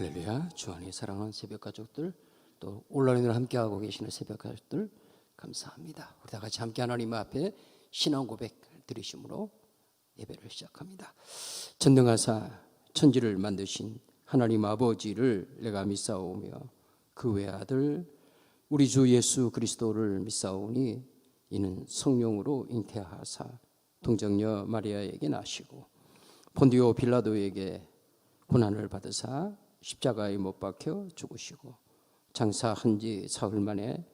할렐루야. 주 안에 사랑하는 새벽 가족들, 또 온라인으로 함께하고 계시는 새벽 가족들 감사합니다. 우리 다 같이 함께 하나님 앞에 신앙 고백 드리심으로 예배를 시작합니다. 전능하사 천지를 만드신 하나님 아버지를 내가 믿사오며 그 외아들 우리 주 예수 그리스도를 믿사오니 이는 성령으로 잉태하사 동정녀 마리아에게 나시고 본디오 빌라도에게 고난을 받으사 십자가에 못 박혀 죽으시고 장사한 지 사흘 만에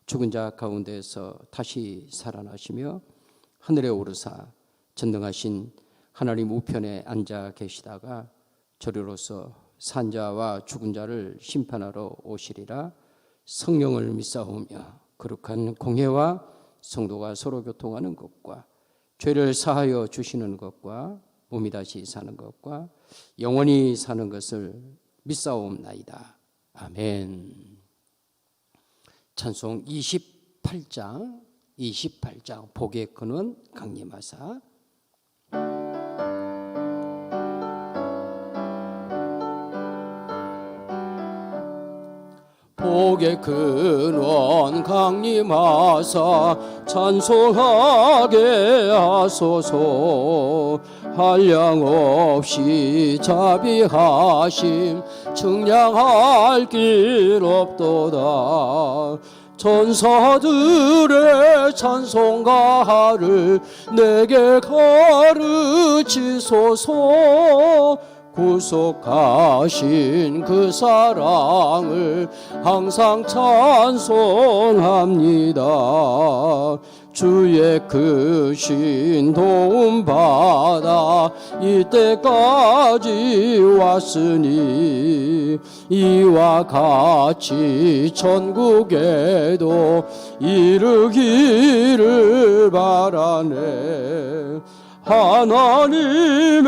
죽은 자 가운데서 다시 살아나시며 하늘에 오르사 전능하신 하나님 우편에 앉아 계시다가 저리로서 산 자와 죽은 자를 심판하러 오시리라. 성령을 믿사오며 거룩한 공회와 성도가 서로 교통하는 것과 죄를 사하여 주시는 것과 몸이 다시 사는 것과 영원히 사는 것을 믿사옵나이다. 아멘. 찬송 28장 복의 근원 강림하사. 복의 근원 강림하사 찬송하게 하소서. 한량없이 자비하심 측량할 길 없도다. 천사들의 찬송가를 내게 가르치소서. 구속하신 그 사랑을 항상 찬송합니다. 주의 크신 도움 받아 이때까지 왔으니 이와 같이 천국에도 이르기를 바라네. 하나님의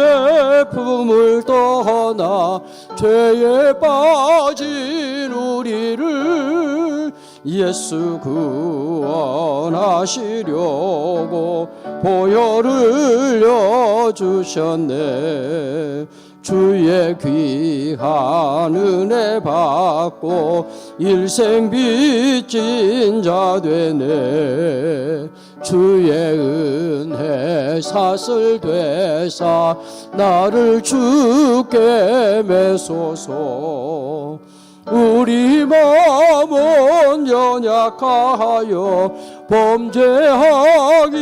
품을 떠나 죄에 빠진 우리를 예수 구원하시려고 보혈을 흘려주셨네. 주의 귀한 은혜 받고 일생 빚진 자 되네. 주의 은혜 사슬 되사 나를 주께 매소서. 우리 마음은 연약하여 범죄하기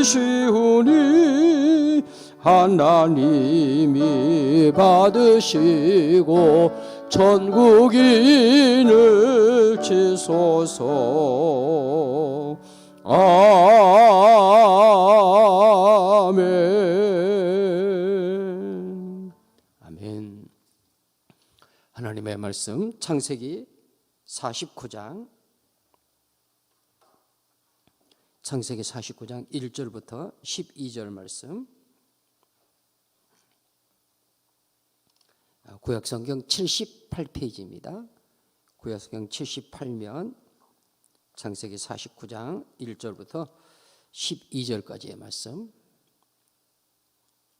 쉬우니 하나님이 받으시고 천국인을 치소서. 아멘. 아멘. 하나님의 말씀 창세기 49장 1절부터 12절 말씀. 구약성경 78페이지입니다. 구약성경 78면 창세기 49장 1절부터 12절까지의 말씀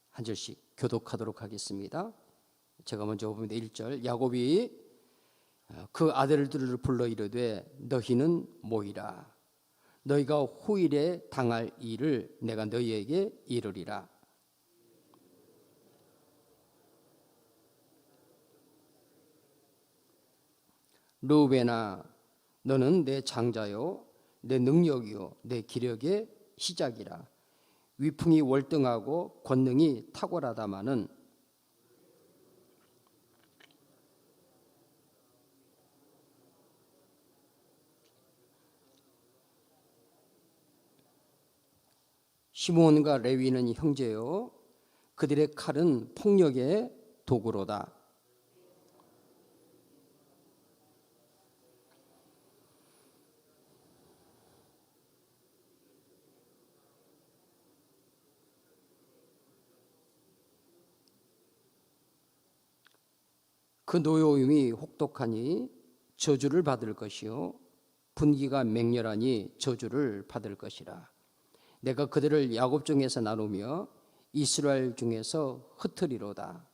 한 절씩 교독하도록 하겠습니다. 제가 먼저 봅니다. 1절. 야곱이 그 아들들을 불러 이르되 너희는 모이라. 너희가 후일에 당할 일을 내가 너희에게 이르리라. 르우벤아 너는 내 장자요 내 능력이요 내 기력의 시작이라. 위풍이 월등하고 권능이 탁월하다마는 시므온과 레위는 형제요 그들의 칼은 폭력의 도구로다. 그 노여움이 혹독하니 저주를 받을 것이요 분기가 맹렬하니 저주를 받을 것이라. 내가 그들을 야곱 중에서 나누며 이스라엘 중에서 흩으리로다.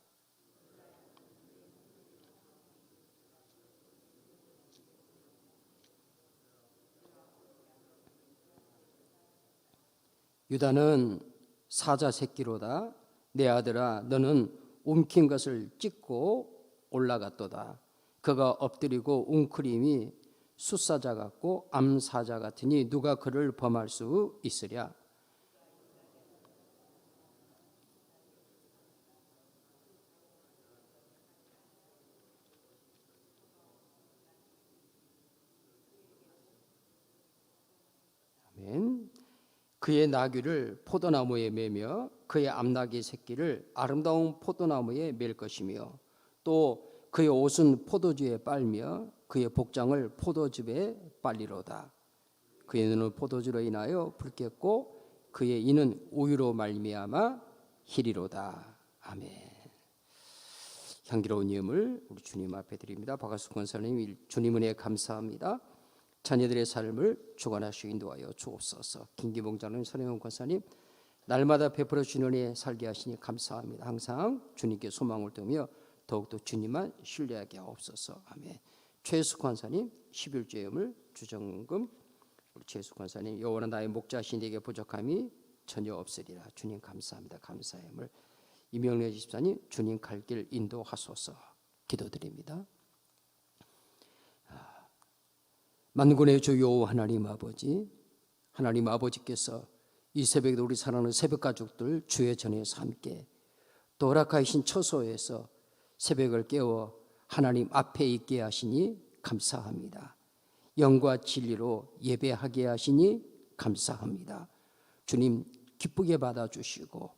유다는 사자 새끼로다. 내 아들아 너는 움킨 것을 찢고 올라갔도다. 그가 엎드리고 웅크림이 숫사자 같고 암사자 같으니 누가 그를 범할 수 있으랴. 아멘. 그의 나귀를 포도나무에 매며 그의 암나귀 새끼를 아름다운 포도나무에 맬 것이며 또 그의 옷은 포도주에 빨며 그의 복장을 포도즙에 빨리로다. 그의 눈은 포도주로 인하여 붉겠고 그의 이는 우유로 말미암아 희리로다. 아멘. 향기로운 예물 우리 주님 앞에 드립니다. 박하수 권사님, 주님 은혜에 감사합니다. 자녀들의 삶을 주관하시고 인도하여 주옵소서. 김기봉 장로님, 선영원 권사님, 날마다 베풀어 주는 은혜 살게 하시니 감사합니다. 항상 주님께 소망을 두며 더욱더 주님만 신뢰하게 하옵소서. 아멘. 최수 권사님, 11조 예물 주정금 우리 최수 권사님, 여호와는 나의 목자신 내게 부족함이 전혀 없으리라. 주님 감사합니다. 감사의 예물. 이명래 집사님, 주님 갈 길 인도하소서. 기도드립니다. 만군의 주 여호와 하나님 아버지, 하나님 아버지께서 이 새벽에도 우리 사랑하는 새벽 가족들 주의 전에서 함께 또 허락하신 처소에서 새벽을 깨워 하나님 앞에 있게 하시니 감사합니다. 영과 진리로 예배하게 하시니 감사합니다. 주님 기쁘게 받아주시고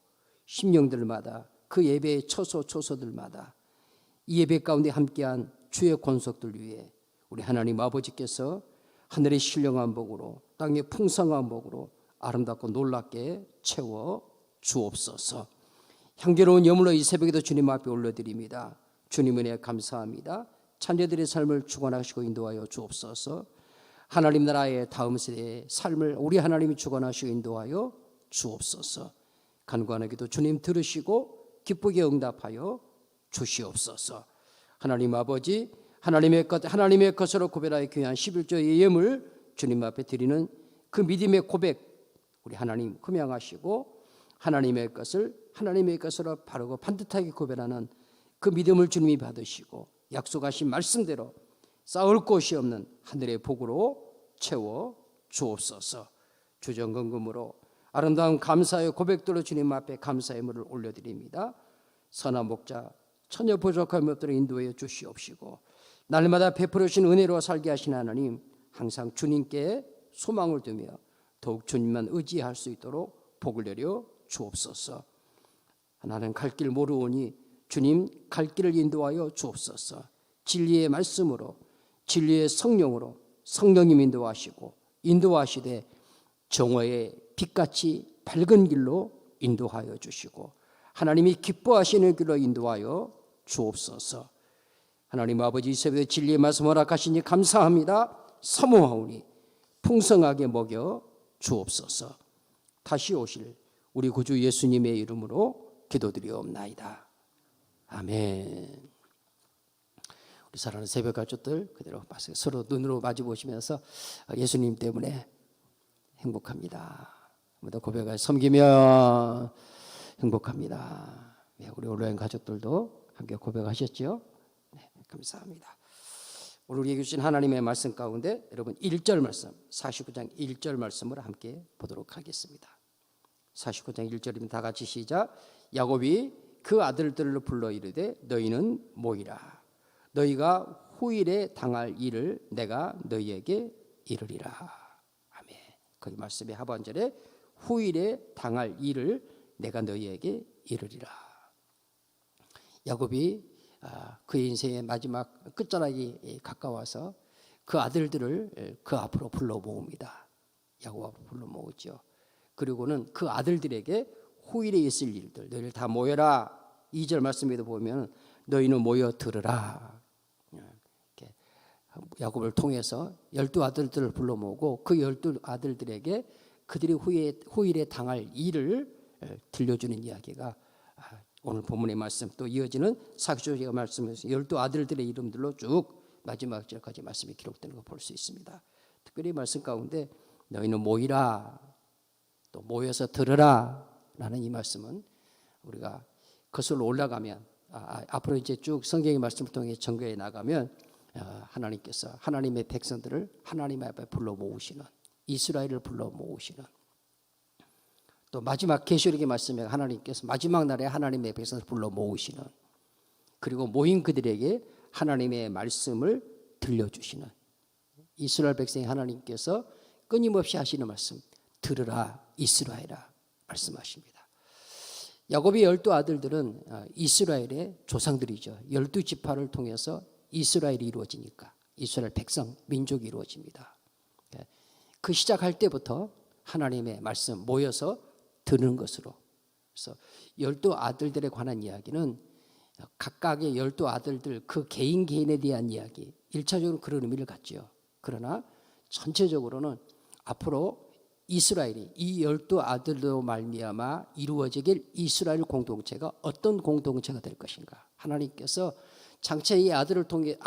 심령들마다 그 예배의 처소들마다 이 예배 가운데 함께한 주의 권속들 위해 우리 하나님 아버지께서 하늘의 신령한 복으로 땅의 풍성한 복으로 아름답고 놀랍게 채워 주옵소서. 향기로운 예물로 이 새벽에도 주님 앞에 올려드립니다. 주님 은혜 감사합니다. 자녀들의 삶을 주관하시고 인도하여 주옵소서. 하나님 나라의 다음 세대의 삶을 우리 하나님이 주관하시고 인도하여 주옵소서. 간구하는 기도 주님 들으시고 기쁘게 응답하여 주시옵소서. 하나님 아버지, 하나님의 것으로 구별하여 귀한 11조의 예물 주님 앞에 드리는 그 믿음의 고백 우리 하나님 흠양하시고 하나님의 것으로 바르고 반듯하게 구별하는 그 믿음을 주님이 받으시고 약속하신 말씀대로 쌓을 곳이 없는 하늘의 복으로 채워 주옵소서. 주정건금으로 아름다운 감사의 고백들로 주님 앞에 감사의 물을 올려드립니다. 선한 목자 전혀 부족함이 없도록 인도해 주시옵시고 날마다 베풀어 주신 은혜로 살게 하신 하나님, 항상 주님께 소망을 두며 더욱 주님만 의지할 수 있도록 복을 내려 주옵소서. 나는 갈 길 모르오니 주님 갈 길을 인도하여 주옵소서. 진리의 말씀으로 진리의 성령으로 성령님 인도하시되 정오의 빛같이 밝은 길로 인도하여 주시고 하나님이 기뻐하시는 길로 인도하여 주옵소서. 하나님 아버지, 이 새벽에 진리의 말씀 허락하시니 감사합니다. 사모하오니 풍성하게 먹여 주옵소서. 다시 오실 우리 구주 예수님의 이름으로 기도드리옵나이다. 아멘. 우리 사랑하는 새벽 가족들 그대로 서로 눈으로 마주보시면서 예수님 때문에 행복합니다. 모두 고백하여 섬기며 행복합니다. 우리 온라인 가족들도 함께 고백하셨죠? 네, 감사합니다. 오늘 우리에게 주신 하나님의 말씀 가운데 여러분 1절 말씀 49장 1절 말씀을 함께 보도록 하겠습니다. 49장 1절이면 다 같이 시작. 야곱이 그 아들들을 불러 이르되 너희는 모이라. 너희가 후일에 당할 일을 내가 너희에게 이르리라. 아멘. 거기 말씀의 하반절에 후일에 당할 일을 내가 너희에게 이르리라. 야곱이 그의 인생의 마지막 끝자락이 가까워서 그 아들들을 그 앞으로 불러 모읍니다. 야곱 앞으로 불러 모으죠. 그리고는 그 아들들에게 후일에 있을 일들 너희를 다 모여라. 2절 말씀에도 보면 너희는 모여 들으라. 이렇게 야곱을 통해서 12아들들을 불러 모으고 그 12아들들에게 그들이 후일에 당할 일을 들려주는 이야기가 오늘 본문의 말씀 또 이어지는 49절 말씀에서 12아들들의 이름들로 쭉 마지막 절까지 말씀이 기록되는 걸 볼 수 있습니다. 특별히 말씀 가운데 너희는 모이라, 또 모여서 들으라 라는 이 말씀은 우리가 거슬러 올라가면 앞으로 이제 쭉 성경의 말씀을 통해 전개해 나가면 하나님께서 하나님의 백성들을 하나님 앞에 불러 모으시는, 이스라엘을 불러 모으시는, 또 마지막 계시록의 말씀에 하나님께서 마지막 날에 하나님의 백성들을 불러 모으시는, 그리고 모인 그들에게 하나님의 말씀을 들려주시는, 이스라엘 백성이 하나님께서 끊임없이 하시는 말씀, 들으라 이스라엘아 말씀하십니다. 야곱의 12 아들들은 이스라엘의 조상들이죠. 12지파를 통해서 이스라엘이 이루어지니까 이스라엘 백성, 민족이 이루어집니다. 그 시작할 때부터 하나님의 말씀 모여서 듣는 것으로, 그래서 12 아들들에 관한 이야기는 각각의 12 아들들 그 개인에 대한 이야기, 1차적으로 그런 의미를 갖죠. 그러나 전체적으로는 앞으로 이스라엘이 이 12 아들로 말미암아 이루어지길 이스라엘 공동체가 어떤 공동체가 될 것인가, 하나님께서 장차 이 아들을 통해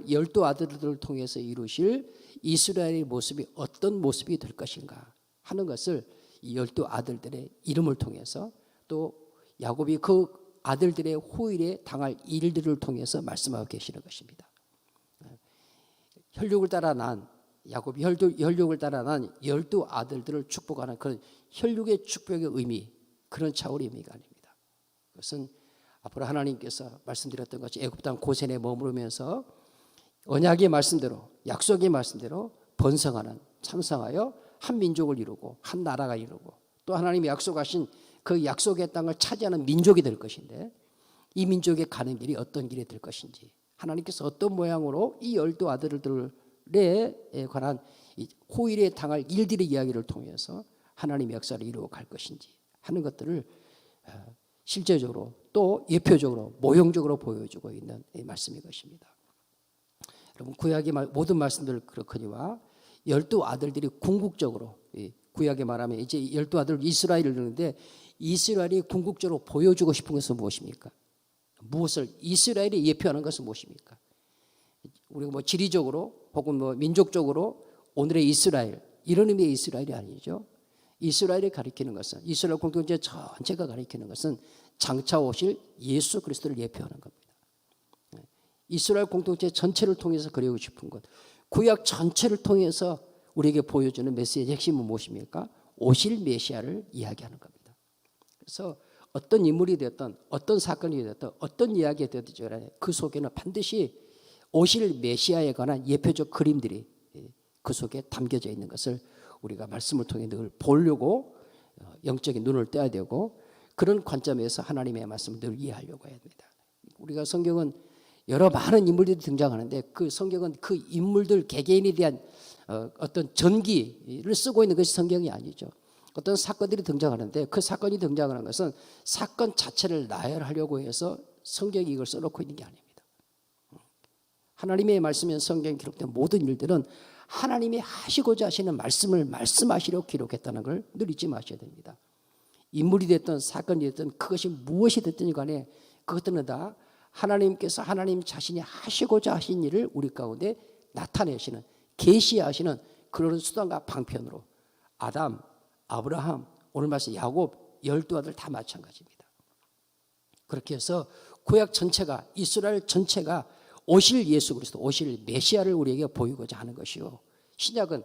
12 아들들을 통해서 이루실 이스라엘의 모습이 어떤 모습이 될 것인가 하는 것을 이 12 아들들의 이름을 통해서, 또 야곱이 그 아들들의 후일에 당할 일들을 통해서 말씀하고 계시는 것입니다. 혈육을 따라 난 야곱이 혈육을 따라 난 12 아들들을 축복하는 그런 혈육의 축복의 의미, 그런 차원의 의미가 아닙니다. 그것은 앞으로 하나님께서 말씀드렸던 것이 애굽 땅 고센에 머무르면서 언약의 말씀대로, 약속의 말씀대로 번성하는, 창성하여 한 민족을 이루고 한 나라가 이루고, 또 하나님이 약속하신 그 약속의 땅을 차지하는 민족이 될 것인데, 이 민족의 가는 길이 어떤 길이 될 것인지, 하나님께서 어떤 모양으로 이 12 아들들에 관한 후일에 당할 일들의 이야기를 통해서 하나님의 역사를 이루어 갈 것인지 하는 것들을 실제적으로 또 예표적으로 모형적으로 보여주고 있는 말씀인 것입니다. 여러분, 구약의 모든 말씀들 그렇거니와 12 아들들이 궁극적으로, 구약에 말하면 이제 12 아들 이스라엘을 이루는데, 이스라엘이 궁극적으로 보여주고 싶은 것은 무엇입니까? 무엇을 이스라엘이 예표하는 것은 무엇입니까? 우리가 뭐 지리적으로 혹은 뭐 민족적으로 오늘의 이스라엘, 이런 의미의 이스라엘이 아니죠. 이스라엘이 가리키는 것은, 이스라엘 공동체 전체가 가리키는 것은 장차 오실 예수 그리스도를 예표하는 겁니다. 이스라엘 공동체 전체를 통해서 그리고 싶은 것, 구약 전체를 통해서 우리에게 보여주는 메시지의 핵심은 무엇입니까? 오실 메시아를 이야기하는 겁니다. 그래서 어떤 인물이 되었든 어떤 사건이 되었든 어떤 이야기가 되었든 그 속에는 반드시 오실 메시아에 관한 예표적 그림들이 그 속에 담겨져 있는 것을 우리가 말씀을 통해 늘 보려고 영적인 눈을 떼야 되고, 그런 관점에서 하나님의 말씀을 늘 이해하려고 해야 됩니다. 우리가 성경은 여러 많은 인물들이 등장하는데, 그 성경은 그 인물들 개개인에 대한 어떤 전기를 쓰고 있는 것이 성경이 아니죠. 어떤 사건들이 등장하는데 그 사건이 등장하는 것은 사건 자체를 나열하려고 해서 성경이 이걸 써놓고 있는 게 아닙니다. 하나님의 말씀에 성경에 기록된 모든 일들은 하나님이 하시고자 하시는 말씀을 말씀하시려고 기록했다는 걸 늘 잊지 마셔야 됩니다. 인물이 됐든 사건이 됐든 그것이 무엇이 됐든 간에 그것들은 다 하나님께서 하나님 자신이 하시고자 하신 일을 우리 가운데 나타내시는, 계시하시는 그런 수단과 방편으로 아담, 아브라함, 오늘 말씀 야곱 12 아들 다 마찬가지입니다. 그렇게 해서 구약 전체가, 이스라엘 전체가 오실 예수 그리스도, 오실 메시아를 우리에게 보이고자 하는 것이요, 신약은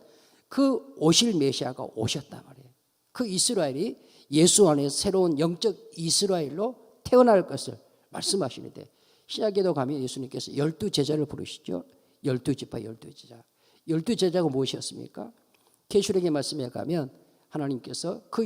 그 오실 메시아가 오셨단 말이에요. 그 이스라엘이 예수 안에 새로운 영적 이스라엘로 태어날 것을 말씀하시는데, 신약에도 가면 예수님께서 12 제자를 부르시죠. 12지파 12제자. 12제자가 무엇이었습니까? 계시록의 말씀에 가면 하나님께서 그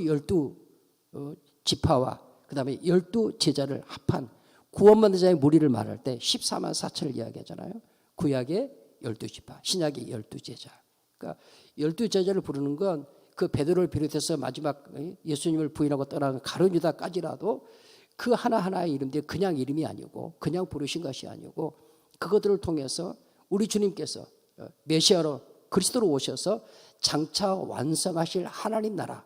12지파와 그 다음에 12제자를 합한 구원받는 자의 무리를 말할 때 14만 4천을 이야기하잖아요. 구약의 12지파, 신약의 12제자. 그러니까 12제자를 부르는 건 그 베드로를 비롯해서 마지막 예수님을 부인하고 떠나간 가룟 유다까지라도 그 하나하나의 이름들이 그냥 이름이 아니고 그냥 부르신 것이 아니고, 그것들을 통해서 우리 주님께서 메시아로 그리스도로 오셔서 장차 완성하실 하나님 나라,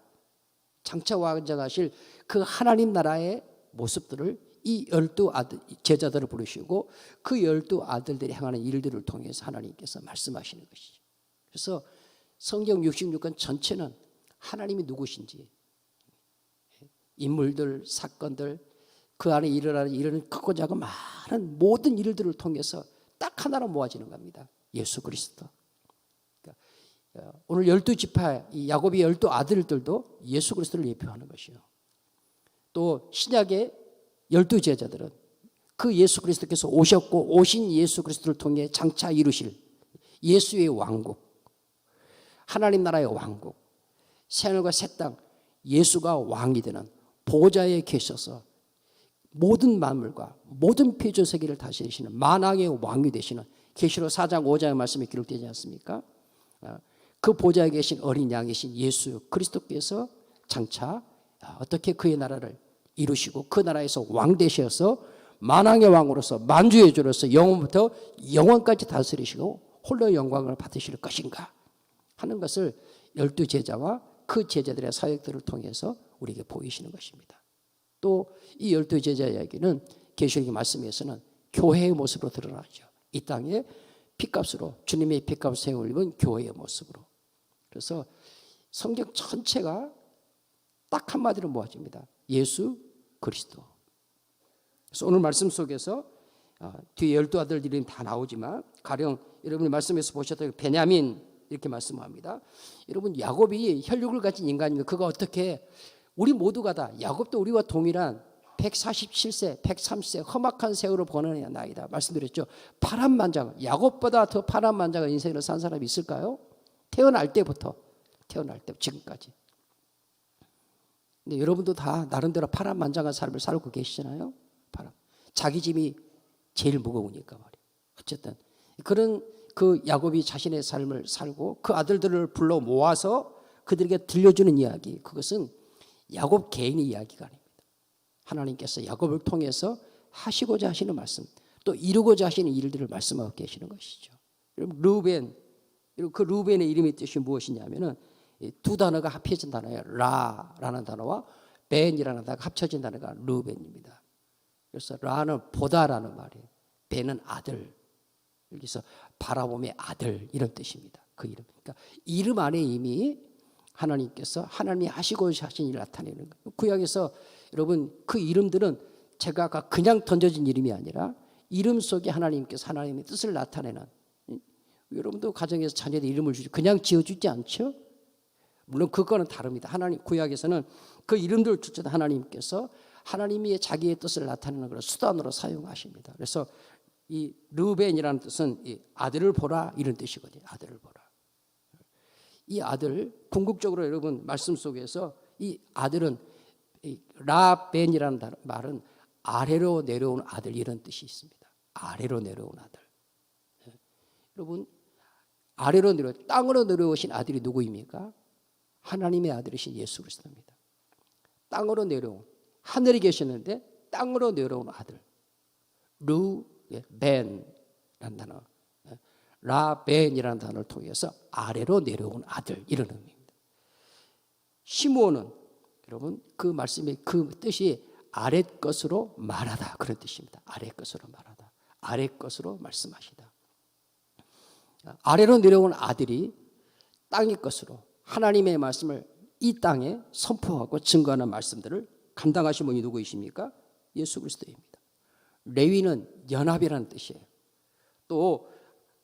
장차 완성하실 그 하나님 나라의 모습들을 이 12 아들, 제자들을 부르시고 그 12 아들들이 행하는 일들을 통해서 하나님께서 말씀하시는 것이죠. 그래서 성경 66권 전체는 하나님이 누구신지, 인물들, 사건들, 그 안에 일어나는 이런 크고 작은 많은 모든 일들을 통해서 딱 하나로 모아지는 겁니다. 예수 그리스도. 그러니까 오늘 12지파 이 야곱의 12아들들도 예수 그리스도를 예표하는 것이요. 또 신약의 12제자들은 그 예수 그리스도께서 오셨고 오신 예수 그리스도를 통해 장차 이루실 예수의 왕국, 하나님 나라의 왕국, 새하늘과 새 땅, 예수가 왕이 되는 보좌에 계셔서 모든 만물과 모든 피조 세계를 다스리시는 만왕의 왕이 되시는 계시록 4장 5장의 말씀이 기록되지 않습니까? 그 보좌에 계신 어린 양이신 예수 그리스도께서 장차 어떻게 그의 나라를 이루시고 그 나라에서 왕 되셔서 만왕의 왕으로서 만주의 주로서 영원부터 영원까지 다스리시고 홀로 영광을 받으실 것인가 하는 것을 12제자와 그 제자들의 사역들을 통해서 우리에게 보이시는 것입니다. 또 이 12제자 이야기는 계시록의 말씀에서는 교회의 모습으로 드러나죠. 이 땅에 피값으로 주님의 피값을 세움을 입은 교회의 모습으로. 그래서 성경 전체가 딱 한마디로 모아집니다. 예수 그리스도. 그래서 오늘 말씀 속에서 뒤에 12아들 이름이 다 나오지만 가령 여러분이 말씀에서 보셨던 베냐민 이렇게 말씀합니다. 여러분 야곱이 혈육을 가진 인간입니다. 그가 어떻게 우리 모두가 다 야곱도 우리와 동일한 147세, 130세 험악한 세월을 보내는 나이다. 말씀드렸죠. 파란만장, 야곱보다 더 파란만장한 인생을 산 사람이 있을까요? 태어날 때부터 지금까지. 근데 여러분도 다 나름대로 파란만장한 삶을 살고 계시잖아요. 자기 짐이 제일 무거우니까 말이에요. 어쨌든 그런 그 야곱이 자신의 삶을 살고 그 아들들을 불러 모아서 그들에게 들려주는 이야기, 그것은 야곱 개인의 이야기가 아닙니다. 하나님께서 야곱을 통해서 하시고자 하시는 말씀, 또 이루고자 하시는 일들을 말씀하고 계시는 것이죠. 여러분 루벤, 그 루벤의 이름의 뜻이 무엇이냐면은 두 단어가 합쳐진 단어예요. 라라는 단어와 벤이라는 단어가 합쳐진 단어가 루벤입니다. 그래서 라는 보다라는 말이에요. 벤은 아들. 여기서 바라봄의 아들 이런 뜻입니다. 그 이름. 그러니까 이름 안에 이미 하나님께서 하나님이 하시고자 하신 일을 나타내는 거예요. 구약에서 여러분 그 이름들은 제가 아까 그냥 던져진 이름이 아니라 이름 속에 하나님께서 하나님의 뜻을 나타내는, 여러분도 가정에서 자녀들 이름을 주지 그냥 지어주지 않죠? 물론 그거는 다릅니다. 하나님 구약에서는 그 이름들을 주셔도 하나님께서 하나님이 자기의 뜻을 나타내는 걸 수단으로 사용하십니다. 그래서 이 르벤이라는 뜻은 이 아들을 보라 이런 뜻이거든요. 아들을 보라. 이 아들 궁극적으로 여러분 말씀 속에서 이 아들은 이 라벤이라는 말은 아래로 내려온 아들 이런 뜻이 있습니다. 아래로 내려온 아들. 여러분 아래로 땅으로 내려오신 아들이 누구입니까? 하나님의 아들이신 예수 그리스도입니다. 땅으로 내려온, 하늘에 계셨는데 땅으로 내려온 아들. 르벤이라는 단어, 라벤이라는 단어를 통해서 아래로 내려온 아들 이런 의미입니다. 시므온은 여러분 그 말씀의 그 뜻이 아래 것으로 말하다 그런 뜻입니다. 아래 것으로 말하다, 아래 것으로 말씀하시다. 아래로 내려온 아들이 땅의 것으로 하나님의 말씀을 이 땅에 선포하고 증거하는 말씀들을 감당하신 분이 누구이십니까? 예수 그리스도입니다. 레위는 연합이라는 뜻이에요. 또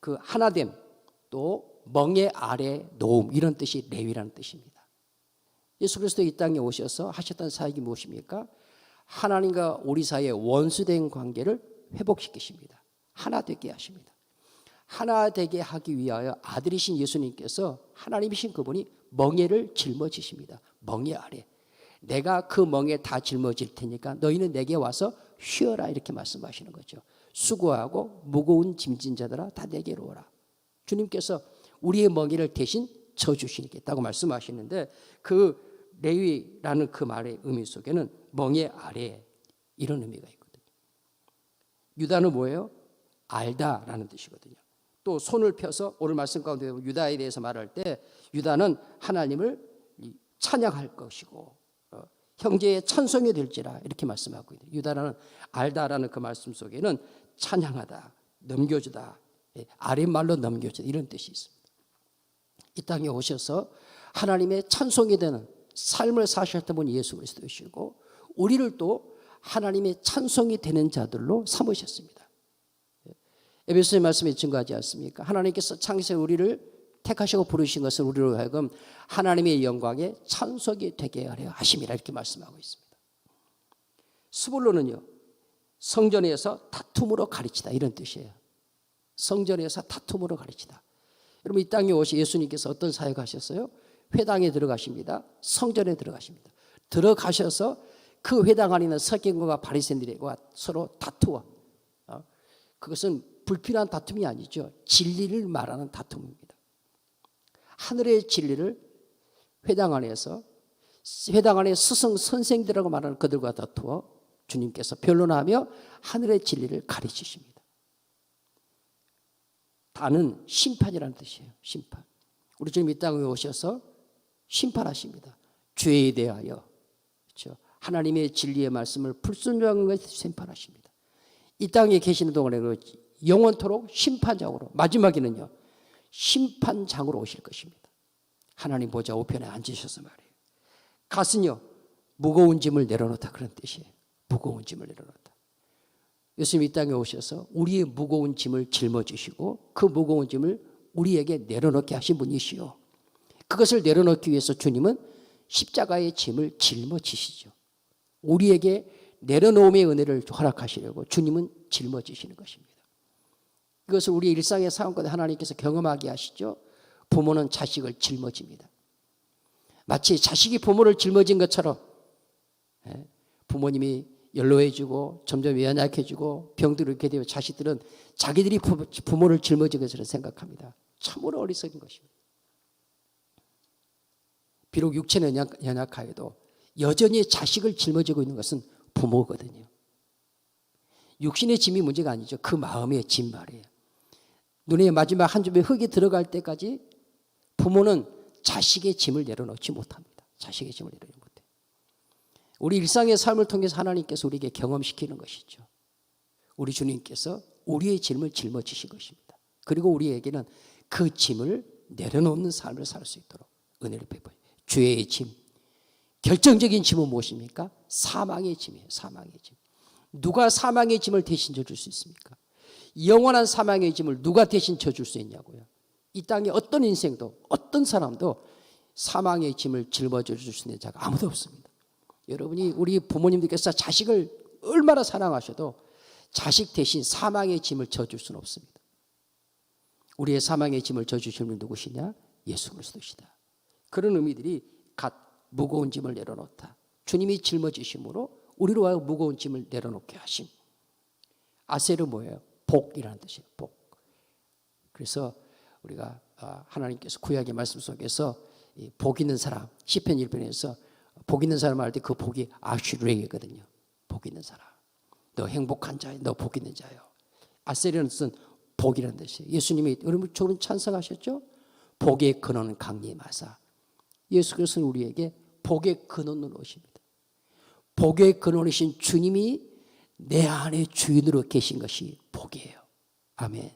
그 하나됨, 또 멍에 아래 놓음 이런 뜻이 레위라는 뜻입니다. 예수 그리스도 이 땅에 오셔서 하셨던 사역이 무엇입니까? 하나님과 우리 사이의 원수된 관계를 회복시키십니다. 하나 되게 하십니다. 하나 되게 하기 위하여 아들이신 예수님께서 하나님이신 그분이 멍에를 짊어지십니다. 멍에 아래. 내가 그 멍에 다 짊어질 테니까 너희는 내게 와서 쉬어라 이렇게 말씀하시는 거죠. 수고하고 무거운 짐진 자들아 다 내게로 오라. 주님께서 우리의 멍에를 대신 져주시겠다고 말씀하시는데 그 레위라는 그 말의 의미 속에는 멍에 아래 이런 의미가 있거든요. 유다는 뭐예요? 알다라는 뜻이거든요. 또 손을 펴서 오늘 말씀 가운데 유다에 대해서 말할 때 유다는 하나님을 찬양할 것이고 형제의 찬송이 될지라 이렇게 말씀하고 있어요. 유다라는 알다라는 그 말씀 속에는 찬양하다, 넘겨주다, 아랫말로 넘겨주다 이런 뜻이 있습니다. 이 땅에 오셔서 하나님의 찬송이 되는 삶을 사셨던 분이 예수 그리스도이시고 우리를 또 하나님의 찬송이 되는 자들로 삼으셨습니다. 에베소의 말씀에 증거하지 않습니까? 하나님께서 창세에 우리를 택하시고 부르신 것을 우리로 하여금 하나님의 영광에 찬송이 되게 하려 하심이라 이렇게 말씀하고 있습니다. 스불론은요, 성전에서 다툼으로 가르치다 이런 뜻이에요. 성전에서 다툼으로 가르치다. 여러분, 이 땅에 오시 예수님께서 어떤 사역하셨어요? 회당에 들어가십니다. 성전에 들어가십니다. 들어가셔서 그 회당 안에 있는 서기관과 바리새인들과 서로 다투어. 그것은 불필요한 다툼이 아니죠. 진리를 말하는 다툼입니다. 하늘의 진리를 회당 안에 스승 선생들이라고 말하는 그들과 다투어 주님께서 변론하며 하늘의 진리를 가르치십니다. 다는 심판이라는 뜻이에요. 심판. 우리 주님 이 땅에 오셔서 심판하십니다. 죄에 대하여, 그렇죠? 하나님의 진리의 말씀을 불순종한 것에 심판하십니다. 이 땅에 계시는 동안에 영원토록 심판장으로, 마지막에는요 심판장으로 오실 것입니다. 하나님 보좌 우편에 앉으셔서 말이에요. 갓은요 무거운 짐을 내려놓다 그런 뜻이에요. 무거운 짐을 내려놓다. 예수님 이 땅에 오셔서 우리의 무거운 짐을 짊어지시고 그 무거운 짐을 우리에게 내려놓게 하신 분이시요. 그것을 내려놓기 위해서 주님은 십자가의 짐을 짊어지시죠. 우리에게 내려놓음의 은혜를 허락하시려고 주님은 짊어지시는 것입니다. 이것을 우리 일상의 삶 가운데 하나님께서 경험하게 하시죠. 부모는 자식을 짊어집니다. 마치 자식이 부모를 짊어진 것처럼 부모님이 연로해지고 점점 연약해지고 병들게 되면 자식들은 자기들이 부모를 짊어진 것으로 생각합니다. 참으로 어리석은 것입니다. 비록 육체는 연약하여도 여전히 자식을 짊어지고 있는 것은 부모거든요. 육신의 짐이 문제가 아니죠. 그 마음의 짐 말이에요. 눈에 마지막 한 줌의 흙이 들어갈 때까지 부모는 자식의 짐을 내려놓지 못합니다. 자식의 짐을 내려놓지 못해요. 우리 일상의 삶을 통해서 하나님께서 우리에게 경험시키는 것이죠. 우리 주님께서 우리의 짐을 짊어지신 것입니다. 그리고 우리에게는 그 짐을 내려놓는 삶을 살 수 있도록 은혜를 베풀어요. 죄의 짐, 결정적인 짐은 무엇입니까? 사망의 짐이에요. 사망의 짐. 누가 사망의 짐을 대신 져줄 수 있습니까? 영원한 사망의 짐을 누가 대신 져줄 수 있냐고요. 이 땅에 어떤 인생도 어떤 사람도 사망의 짐을 짊어져 줄 수 있는 자가 아무도 없습니다. 여러분이 우리 부모님들께서 자식을 얼마나 사랑하셔도 자식 대신 사망의 짐을 져줄 수는 없습니다. 우리의 사망의 짐을 져주실 분 누구시냐? 예수 그리스도시다. 그런 의미들이 갓 무거운 짐을 내려놓다. 주님이 짊어지심으로 우리로 하여금 무거운 짐을 내려놓게 하심. 아셀은 뭐예요? 복이라는 뜻이에요. 복. 그래서 우리가 하나님께서 구약의 말씀 속에서 복 있는 사람, 시편 1편에서 복 있는 사람 할 때 그 복이 아슈레이거든요. 복 있는 사람. 너 행복한 자요. 너 복 있는 자요. 아셀이라는 뜻은 복이라는 뜻이에요. 예수님이 여러분 조금 찬성하셨죠? 복의 근원은 강림하사. 예수 그리스도는 우리에게 복의 근원으로 오십니다. 복의 근원이신 주님이 내 안에 주인으로 계신 것이 복이에요. 아멘.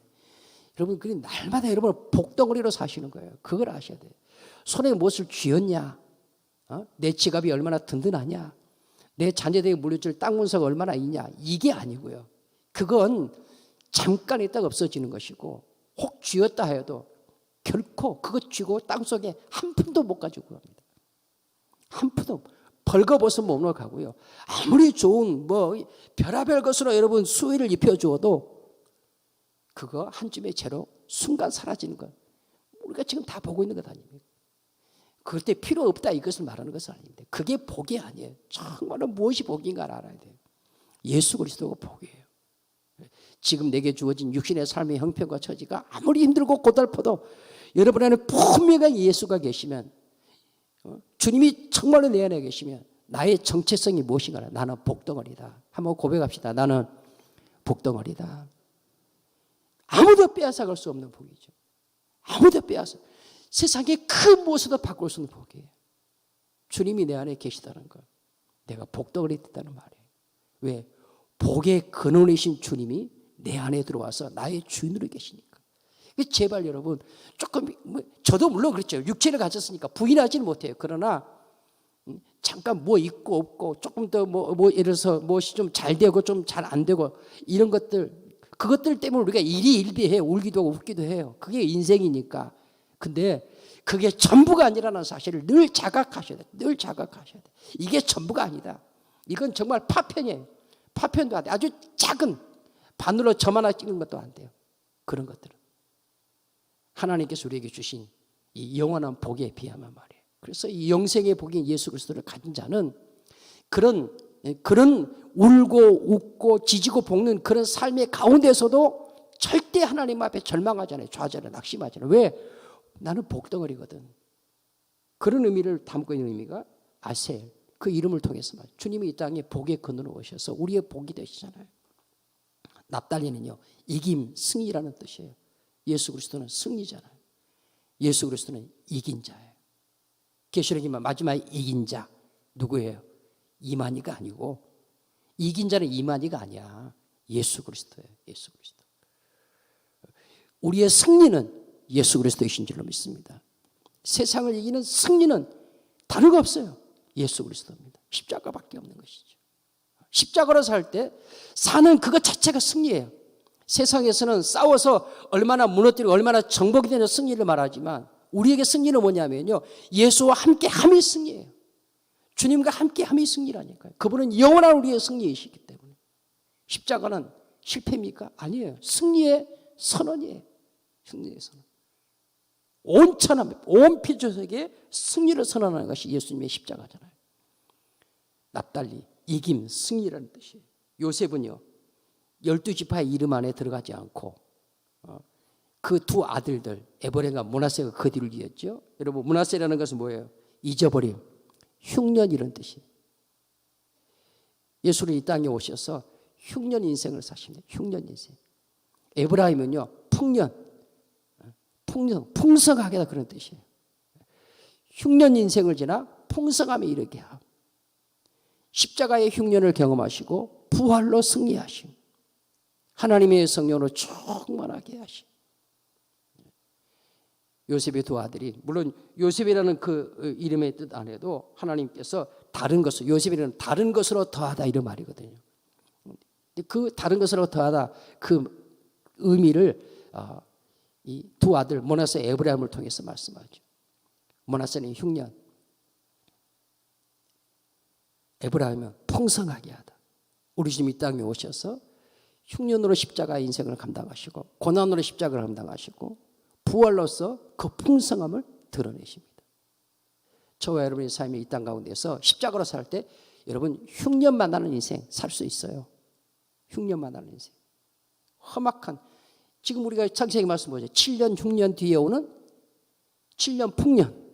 여러분, 그 날마다 여러분 복덩어리로 사시는 거예요. 그걸 아셔야 돼요. 손에 무엇을 쥐었냐? 내 지갑이 얼마나 든든하냐? 내 자녀들에게 물려줄 땅 문서가 얼마나 있냐? 이게 아니고요. 그건 잠깐 있다가 없어지는 것이고 혹 쥐었다 해도 결코 그것 쥐고 땅속에 한 푼도 못 가지고 갑니다. 한 푼도 벌거벗은 몸으로 가고요. 아무리 좋은 별의별 것으로 여러분 수의를 입혀주어도 그거 한 줌의 재로 순간 사라지는 것. 우리가 지금 다 보고 있는 것 아닙니까? 그럴 때 필요 없다 이것을 말하는 것은 아닌데 그게 복이 아니에요. 정말로 무엇이 복인가를 알아야 돼요. 예수 그리스도가 복이에요. 지금 내게 주어진 육신의 삶의 형편과 처지가 아무리 힘들고 고달퍼도 여러분 안에 분명하게 예수가 계시면 주님이 정말로 내 안에 계시면 나의 정체성이 무엇인가? 나는 복덩어리다. 한번 고백합시다. 나는 복덩어리다. 아무도 빼앗아갈 수 없는 복이죠. 아무도 빼앗아. 세상의 그 무엇으로도 바꿀 수 없는 복이에요. 주님이 내 안에 계시다는 것. 내가 복덩어리 됐다는 말이에요. 왜? 복의 근원이신 주님이 내 안에 들어와서 나의 주인으로 계시니까. 제발 여러분 조금 저도 물론 그렇죠. 육체를 가졌으니까 부인하지는 못해요. 그러나 잠깐 뭐 있고 없고 조금 더 예를 들어서 무엇이 좀 잘 되고 좀 잘 안 되고 이런 것들, 그것들 때문에 우리가 일희일비해 울기도 하고 웃기도 해요. 그게 인생이니까. 근데 그게 전부가 아니라는 사실을 늘 자각하셔야 돼. 늘 자각하셔야 돼. 이게 전부가 아니다. 이건 정말 파편이에요. 파편도 안 돼. 아주 작은 바늘로 점 하나 찍는 것도 안 돼요. 그런 것들은 하나님께서 우리에게 주신 이 영원한 복에 비하면 말이에요. 그래서 이 영생의 복인 예수 그리스도를 가진 자는 그런 울고 웃고 지지고 볶는 그런 삶의 가운데서도 절대 하나님 앞에 절망하잖아요. 좌절하잖아요. 낙심하잖아요. 왜? 나는 복덩어리거든. 그런 의미를 담고 있는 의미가 아셀, 그 이름을 통해서 말이에요. 주님이 이 땅에 복의 근원으로 오셔서 우리의 복이 되시잖아요. 납달리는요, 이김, 승리라는 뜻이에요. 예수 그리스도는 승리잖아요. 예수 그리스도는 이긴 자예요. 계시록이면 마지막에 이긴 자 누구예요? 이만희가 아니고, 이긴 자는 이만희가 아니야. 예수 그리스도예요. 예수 그리스도. 우리의 승리는 예수 그리스도이신 줄로 믿습니다. 세상을 이기는 승리는 다른 거 없어요. 예수 그리스도입니다. 십자가밖에 없는 것이죠. 십자가로 살 때 사는 그것 자체가 승리예요. 세상에서는 싸워서 얼마나 무너뜨리고 얼마나 정복이 되는 승리를 말하지만 우리에게 승리는 뭐냐면요, 예수와 함께함이 승리예요. 주님과 함께함이 승리라니까요. 그분은 영원한 우리의 승리이시기 때문에. 십자가는 실패입니까? 아니에요. 승리의 선언이에요. 승리의 선언. 온 천하, 온 피조세계에 승리를 선언하는 것이 예수님의 십자가잖아요. 납달리, 이김, 승리라는 뜻이에요. 요셉은요, 12지파의 이름 안에 들어가지 않고 그 두 아들들 에브라임과 므낫세가 그 뒤를 이었죠. 여러분, 므낫세라는 것은 뭐예요? 잊어버림, 흉년 이런 뜻이에요. 예수는 이 땅에 오셔서 흉년 인생을 사십니다. 흉년 인생. 에브라임은요, 풍년, 풍성하게다 그런 뜻이에요. 흉년 인생을 지나 풍성함에 이르게 함. 십자가의 흉년을 경험하시고 부활로 승리하심. 하나님의 성령으로 충만하게 하심. 요셉의 두 아들이, 물론 요셉이라는 그 이름의 뜻 안에도 하나님께서 다른 것을, 요셉이라는 다른 것으로 더하다 이런 말이거든요. 그 다른 것으로 더하다 그 의미를 이 두 아들 므낫세, 에브라임을 통해서 말씀하죠. 므낫세는 흉년, 에브라임은 풍성하게 하다. 우리 주님 이 땅에 오셔서 흉년으로 십자가 인생을 감당하시고 고난으로 십자가를 감당하시고 부활로서 그 풍성함을 드러내십니다. 저와 여러분의 삶이 이 땅 가운데서 십자가로 살 때 여러분 흉년 만나는 인생 살 수 있어요. 흉년 만나는 인생. 험악한, 지금 우리가 창세기 말씀 보죠. 7년 흉년 뒤에 오는 7년 풍년.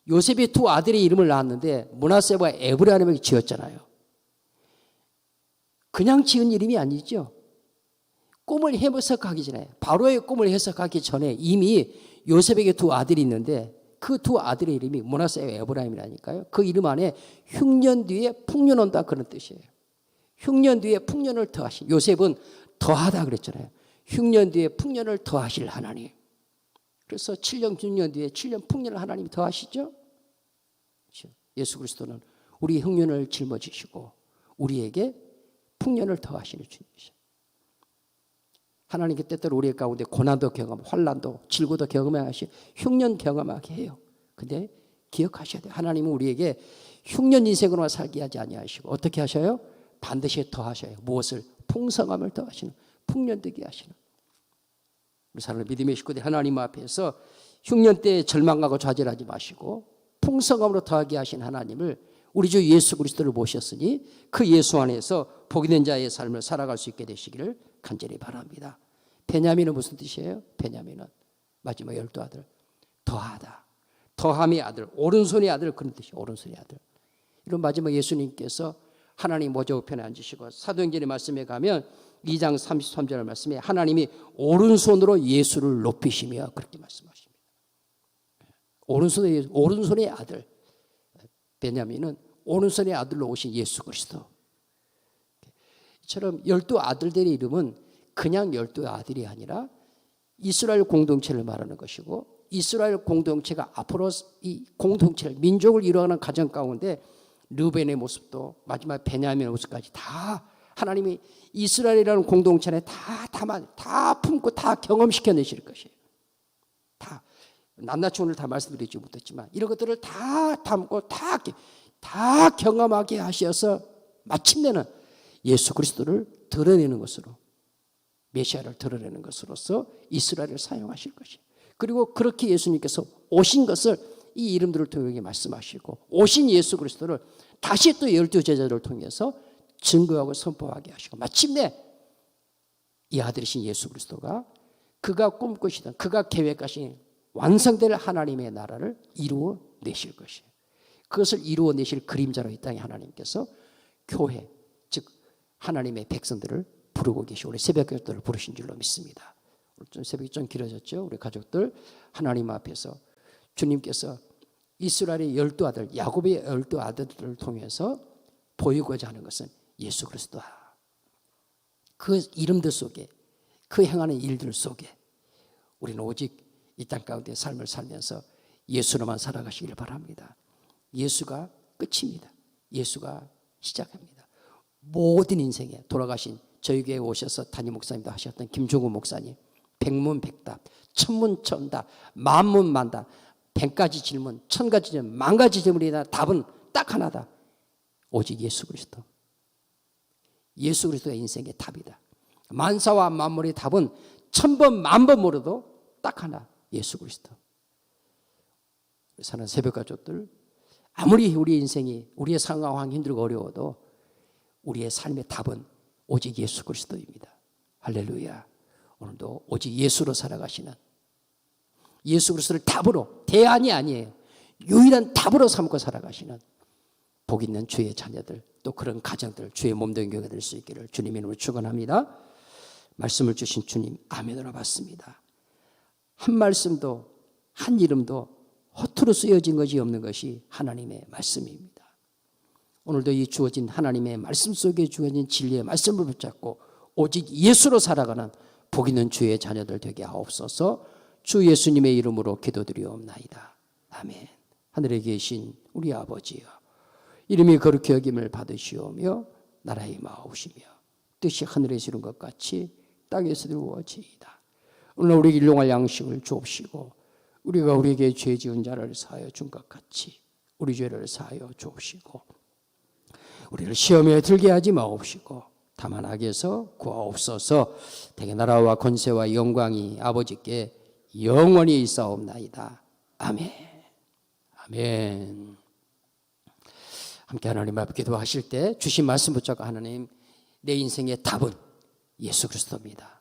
요셉이 두 아들의 이름을 낳았는데 므낫세와 에브라임에게 지었잖아요. 그냥 지은 이름이 아니죠. 꿈을 해석하기 전에, 바로의 꿈을 해석하기 전에 이미 요셉에게 두 아들이 있는데 그 두 아들의 이름이 므낫세와 에브라임이라니까요. 그 이름 안에 흉년 뒤에 풍년 온다 그런 뜻이에요. 흉년 뒤에 풍년을 더하신, 요셉은 더하다 그랬잖아요. 흉년 뒤에 풍년을 더하실 하나님. 그래서 7년 흉년 뒤에 7년 풍년을 하나님이 더하시죠. 예수 그리스도는 우리 흉년을 짊어지시고 우리에게 풍년을 더하시는 주님이시죠. 하나님께 때때로 우리 가운데 고난도 경험, 환난도, 질고도 경험하시, 흉년 경험하게 해요. 근데 기억하셔야 돼요. 하나님은 우리에게 흉년 인생으로만 살게 하지 아니하시고 어떻게 하셔요? 반드시 더하셔요. 무엇을? 풍성함을 더하시는, 풍년되게 하시는. 우리 사랑하는 믿음의 식구들, 하나님 앞에서 흉년 때에 절망하고 좌절하지 마시고 풍성함으로 더하게 하신 하나님을, 우리 주 예수 그리스도를 모셨으니 그 예수 안에서 복이 된 자의 삶을 살아갈 수 있게 되시기를 간절히 바랍니다. 베냐민은 무슨 뜻이에요? 베냐민은 마지막 12아들, 더하다, 더함의 아들, 오른손의 아들, 그런 뜻이에요. 오른손의 아들. 이런 마지막 예수님께서 하나님 모자 우편에 앉으시고 사도행전의 말씀에 가면 2장 33절 말씀에 하나님이 오른손으로 예수를 높이시며 그렇게 말씀하십니다. 오른손의 아들 베냐민은 오른손의 아들로 오신 예수 그리스도. 이처럼 12아들들의 이름은 그냥 12아들이 아니라 이스라엘 공동체를 말하는 것이고 이스라엘 공동체가 앞으로 이 공동체를 민족을 이루어가는 과정 가운데 르벤의 모습도 마지막 베냐민의 모습까지 다 하나님이 이스라엘이라는 공동체 안에 다 품고 다 경험시켜 내실 것이에요. 다 낱낱이 오늘 다 말씀드리지 못했지만 이런 것들을 다 담고 다 경험하게 하셔서 마침내는 예수 그리스도를 드러내는 것으로, 메시아를 드러내는 것으로서 이스라엘을 사용하실 것이에요. 그리고 그렇게 예수님께서 오신 것을 이 이름들을 통해 말씀하시고 오신 예수 그리스도를 다시 또 12 제자들을 통해서 증거하고 선포하게 하시고 마침내 이 아들이신 예수 그리스도가 그가 꿈꾸시던, 그가 계획하신 완성될 하나님의 나라를 이루어 내실 것이에요. 그것을 이루어 내실 그림자로 이 땅에 하나님께서 교회, 즉 하나님의 백성들을 부르고 계시고 우리 새벽 기도를 부르신 줄로 믿습니다. 오늘 좀 새벽이 좀 길어졌죠. 우리 가족들 하나님 앞에서 주님께서 이스라엘의 12아들, 야곱의 12아들들을 통해서 보이고자 하는 것은 예수 그리스도다. 그 이름들 속에, 그 행하는 일들 속에 우리는 오직 이 땅 가운데 삶을 살면서 예수로만 살아가시길 바랍니다. 예수가 끝입니다. 예수가 시작합니다. 모든 인생에 돌아가신 저희 교회에 오셔서 담임 목사님도 하셨던 김종우 목사님, 백문백답, 천문천답, 만문만답, 100가지 질문, 1000가지 질문, 10,000가지 질문에 대한 답은 딱 하나다. 오직 예수 그리스도. 예수 그리스도가 인생의 답이다. 만사와 만물의 답은 1000번, 10,000번 물어도 딱 하나, 예수 그리스도. 사는 새벽 가족들, 아무리 우리 인생이, 우리의 상황이 힘들고 어려워도 우리의 삶의 답은 오직 예수 그리스도입니다. 할렐루야. 오늘도 오직 예수로 살아가시는, 예수 그리스도를 답으로, 대안이 아니에요, 유일한 답으로 삼고 살아가시는 복 있는 주의 자녀들, 또 그런 가정들, 주의 몸된 교회가 될 수 있기를 주님의 이름으로 축원합니다. 말씀을 주신 주님 아멘으로 받습니다. 한 말씀도 한 이름도 허투루 쓰여진 것이 없는 것이 하나님의 말씀입니다. 오늘도 이 주어진 하나님의 말씀 속에 주어진 진리의 말씀을 붙잡고 오직 예수로 살아가는 복 있는 주의 자녀들 되게 하옵소서. 주 예수님의 이름으로 기도드리옵나이다. 아멘. 하늘에 계신 우리 아버지여, 이름이 거룩히 여김을 받으시오며 나라의 임하옵시며 뜻이 하늘에서 이룬 것 같이 땅에서 이루어지이다. 오늘 우리에게 일용할 양식을 주옵시고 우리가 우리에게 죄 지은 자를 사하여 준 것 같이 우리 죄를 사하여 주옵시고 우리를 시험에 들게 하지 마옵시고 다만 악에서 구하옵소서. 대개 나라와 권세와 영광이 아버지께 영원히 있사옵나이다. 아멘. 아멘. 함께 하나님 앞에 기도하실 때 주신 말씀 붙잡고 하나님, 내 인생의 답은 예수 그리스도입니다.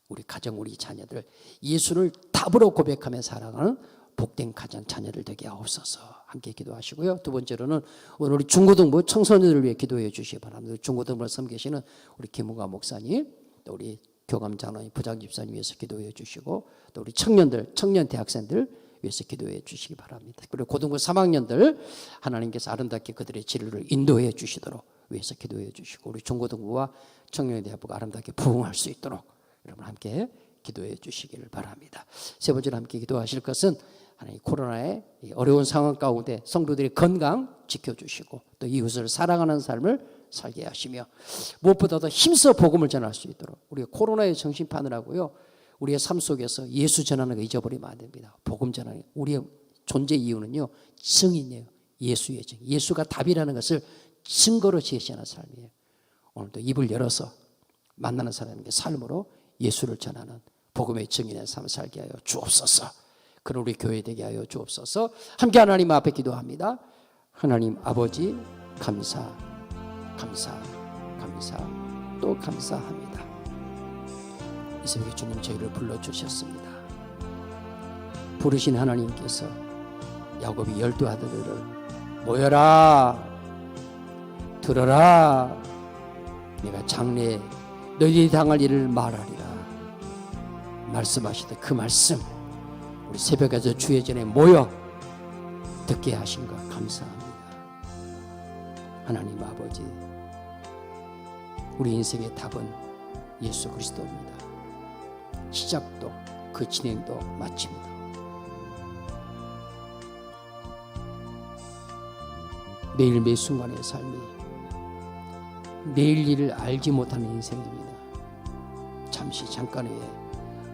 우리 가정, 우리 자녀들 예수를 답으로 고백하며 살아가는 복된 가정 자녀들 되게 하옵소서. 함께 기도하시고요. 두 번째로는 오늘 우리 중고등부 청소년들을 위해 기도해 주시기 바랍니다. 중고등부를 섬기시는 우리 김우가 목사님, 또 우리 교감 장로님, 부장 집사님 위해서 기도해 주시고, 또 우리 청년들, 청년 대학생들 위해서 기도해 주시기 바랍니다. 그리고 고등부 3학년들 하나님께서 아름답게 그들의 진로를 인도해 주시도록 위해서 기도해 주시고, 우리 중고등부와 청년대학부가 아름답게 부흥할 수 있도록 여러분 함께 기도해 주시기를 바랍니다. 세 번째로 함께 기도하실 것은 하나님 코로나의 어려운 상황 가운데 성도들의 건강 지켜주시고 또 이웃을 사랑하는 삶을 살게 하시며 무엇보다도 힘써 복음을 전할 수 있도록 우리가 코로나에 정신파느라고요, 우리의 삶 속에서 예수 전하는 거 잊어버리면 안 됩니다. 복음 전하는 우리의 존재 이유는요, 증인이에요. 예수의 증. 예수가 답이라는 것을 증거로 제시하는 삶이에요. 오늘도 입을 열어서 만나는 사람에게 삶으로 예수를 전하는 복음의 증인의 삶을 살게 하여 주옵소서. 그런 우리 교회 되게 하여 주옵소서. 함께 하나님 앞에 기도합니다. 하나님 아버지, 감사 또 감사합니다. 이 새벽에 주님 저희를 불러주셨습니다. 부르신 하나님께서 야곱이 12아들들을 모여라, 들어라, 내가 장래에 너희들이 당할 일을 말하리라 말씀하시던 그 말씀, 우리 새벽에서 주의 전에 모여 듣게 하신 것 감사합니다. 하나님 아버지, 우리 인생의 답은 예수 그리스도입니다. 시작도 그 진행도 마침도 매일 매 순간의 삶이 내일 일을 알지 못하는 인생입니다. 잠시 잠깐 후에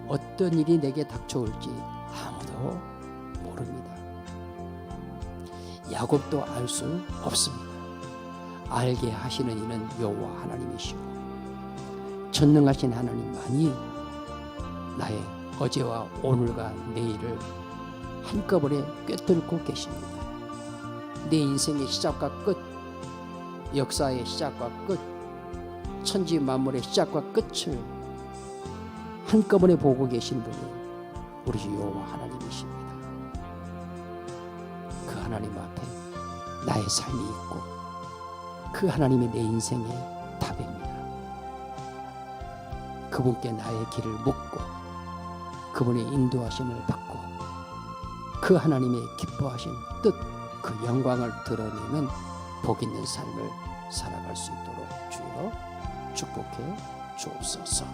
어떤 일이 내게 닥쳐올지 아무도 모릅니다. 야곱도 알 수 없습니다. 알게 하시는 이는 여호와 하나님이시고 전능하신 하나님만이 나의 어제와 오늘과 내일을 한꺼번에 꿰뚫고 계십니다. 내 인생의 시작과 끝, 역사의 시작과 끝, 천지 만물의 시작과 끝을 한꺼번에 보고 계신 분이 우리 주 여호와 하나님이십니다. 그 하나님 앞에 나의 삶이 있고 그 하나님이 내 인생의 답입니다. 그분께 나의 길을 묻고 그분의 인도하심을 받고 그 하나님의 기뻐하신 뜻, 그 영광을 드러내는 복 있는 삶을 살아갈 수 있도록 주여 축복해 주옵소서.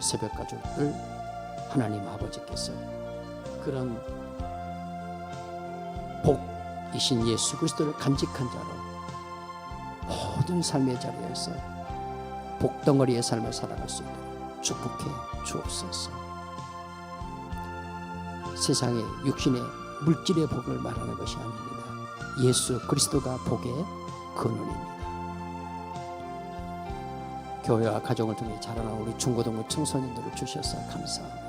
새벽 가족들, 하나님 아버지께서 그런 복이신 예수 그리스도를 간직한 자로 모든 삶의 자리에서 복덩어리의 삶을 살아갈 수 있도록 축복해 주옵소서. 세상의 육신의 물질의 복을 말하는 것이 아닙니다. 예수 그리스도가 복의 근원입니다. 교회와 가정을 통해 자라난 우리 중고등부 청소년들을 주셔서 감사합니다.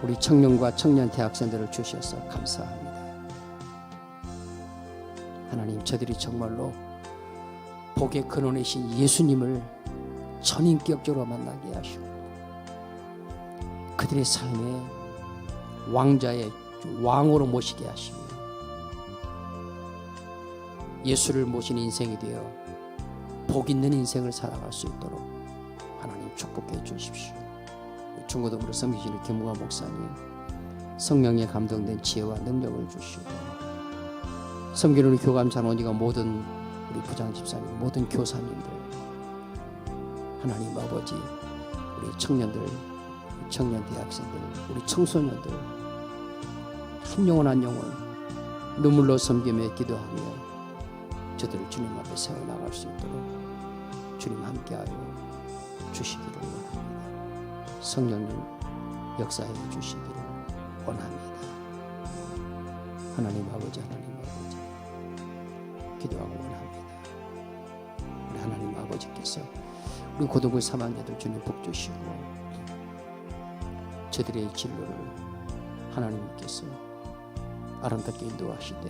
우리 청년과 청년 대학생들을 주셔서 감사합니다. 하나님, 저들이 정말로 복의 근원이신 예수님을 전인격적으로 만나게 하시고 그들의 삶에 왕자의 왕으로 모시게 하시며 예수를 모신 인생이 되어 복 있는 인생을 살아갈 수 있도록 하나님 축복해 주십시오. 중고등부로 섬기시는 김무화 목사님, 성령에 감동된 지혜와 능력을 주시고 섬기는 우리 교감 장로님과 모든 우리 부장 집사님, 모든 교사님들, 하나님 아버지, 우리 청년들, 청년 대학생들, 우리 청소년들 한 영혼 한 영혼 눈물로 섬기며 기도하며 저들을 주님 앞에 세워나갈 수 있도록 주님 함께하여 주시기를 원합니다. 성령님 역사해 주시기를 원합니다. 하나님 아버지, 하나님 아버지, 기도하고 원합니다. 우리 하나님 아버지께서 우리 고등부 3학년들 주님 복 주시고 저들의 진로를 하나님께서 아름답게 인도하시되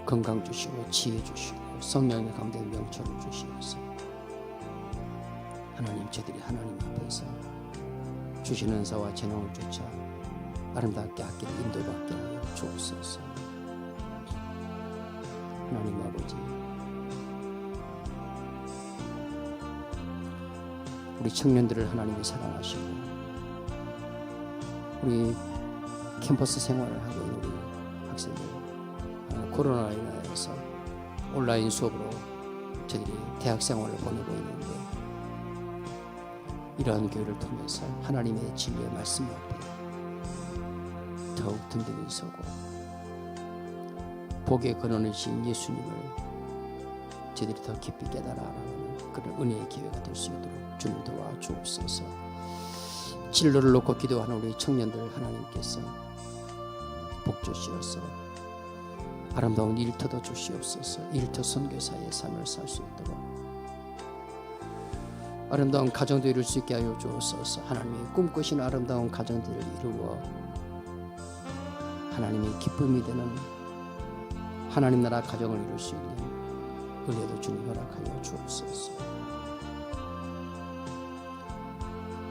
건강 주시고 지혜 주시고 성령의 감동 명철을 주시옵소서. 하나님, 저들이 하나님 앞에서 주시는 은사와 재능을 쫓아 아름답게 아끼는 인도받게 하여 주옵소서. 하나님 아버지, 우리 청년들을 하나님이 사랑하시고 우리 캠퍼스 생활을 하고 있는 우리 학생들, 코로나로 인하여서 온라인 수업으로 저들이 대학 생활을 보내고 있는데 이러한 교회를 통해서 하나님의 진리의 말씀 앞에 더욱 든든히 서고 복의 근원이신 예수님을 저들이 더 깊이 깨달아 알아가는 그런 은혜의 기회가 될 수 있도록 주님 도와주옵소서. 진로를 놓고 기도하는 우리 청년들 하나님께서 복 주시옵소서. 아름다운 일터도 주시옵소서. 일터 선교사의 삶을 살 수 있도록 아름다운 가정도 이룰 수 있게 하여 주옵소서. 하나님이 꿈꾸신 아름다운 가정들을 이루어 하나님의 기쁨이 되는 하나님 나라 가정을 이룰 수 있는 은혜도 주님 허락하여 주옵소서.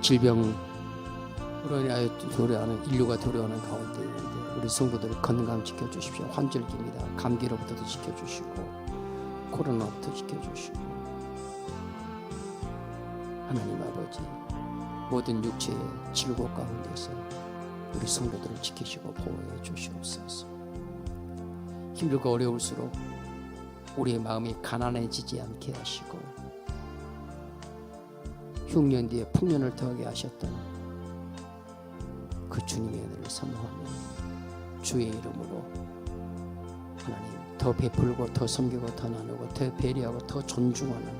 질병으로 인하여 도래하는 인류가 도래하는 가운데 있는데 우리 성도들 건강 지켜주십시오. 환절기입니다. 감기로부터도 지켜주시고 코로나부터 지켜주시고 하나님 아버지, 모든 육체의 질고 가운데서 우리 성도들을 지키시고 보호해 주시옵소서. 힘들고 어려울수록 우리의 마음이 가난해지지 않게 하시고 흉년 뒤에 풍년을 더하게 하셨던 그 주님의 은혜를 사모하며 주의 이름으로 하나님 더 베풀고 더 섬기고 더 나누고 더 배려하고 더 존중하는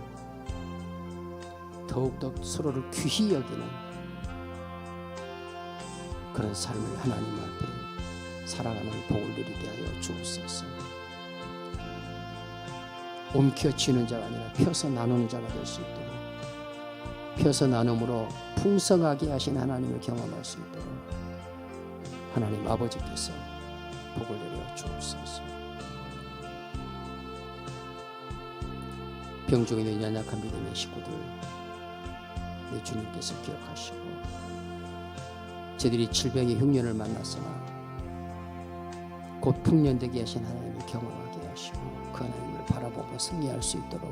더욱더 서로를 귀히 여기는 그런 삶을 하나님 앞에 살아가는 복을 누리게 하여 주옵소서. 옮겨치는 자가 아니라 펴서 나누는 자가 될 수 있도록, 펴서 나눔으로 풍성하게 하신 하나님을 경험할 수 있도록 하나님 아버지께서 복을 내려 주옵소서. 병중에 있는 연약한 믿음의 식구들 내 주님께서 기억하시고, 저들이 질병의 흉년을 만났으나 곧 풍년되게 하신 하나님을 경험하게 하시고 그 하나님을 바라보고 승리할 수 있도록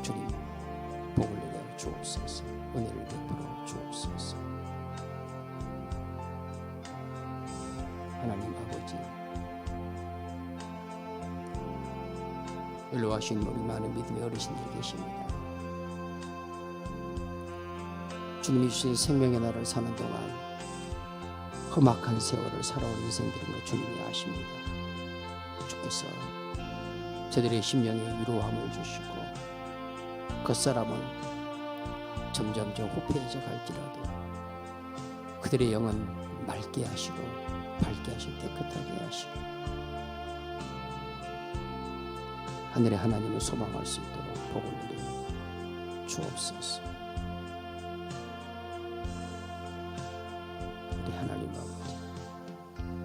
주님 복을 내려 주옵소서. 은혜를 베풀어 주옵소서. 하나님 아버지, 일로 와신 우리 많은 믿음의 어르신들 계십니다. 주님이 주신 생명의 날을 사는 동안 험악한 세월을 살아온 인생들인 것 주님이 아십니다. 주께서 저들의 심령에 위로함을 주시고 겉사람은 점점점 후패해져 갈지라도 그들의 영은 맑게 하시고 밝게 하시고 깨끗하게 하시고 하늘의 하나님을 소망할 수 있도록 복을 누려 주옵소서. 우리 하나님 아버지,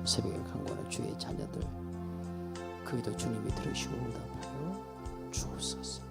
새벽에 간구하는 주의 자녀들, 그기도 주님이 들으시고 응답하여 주옵소서.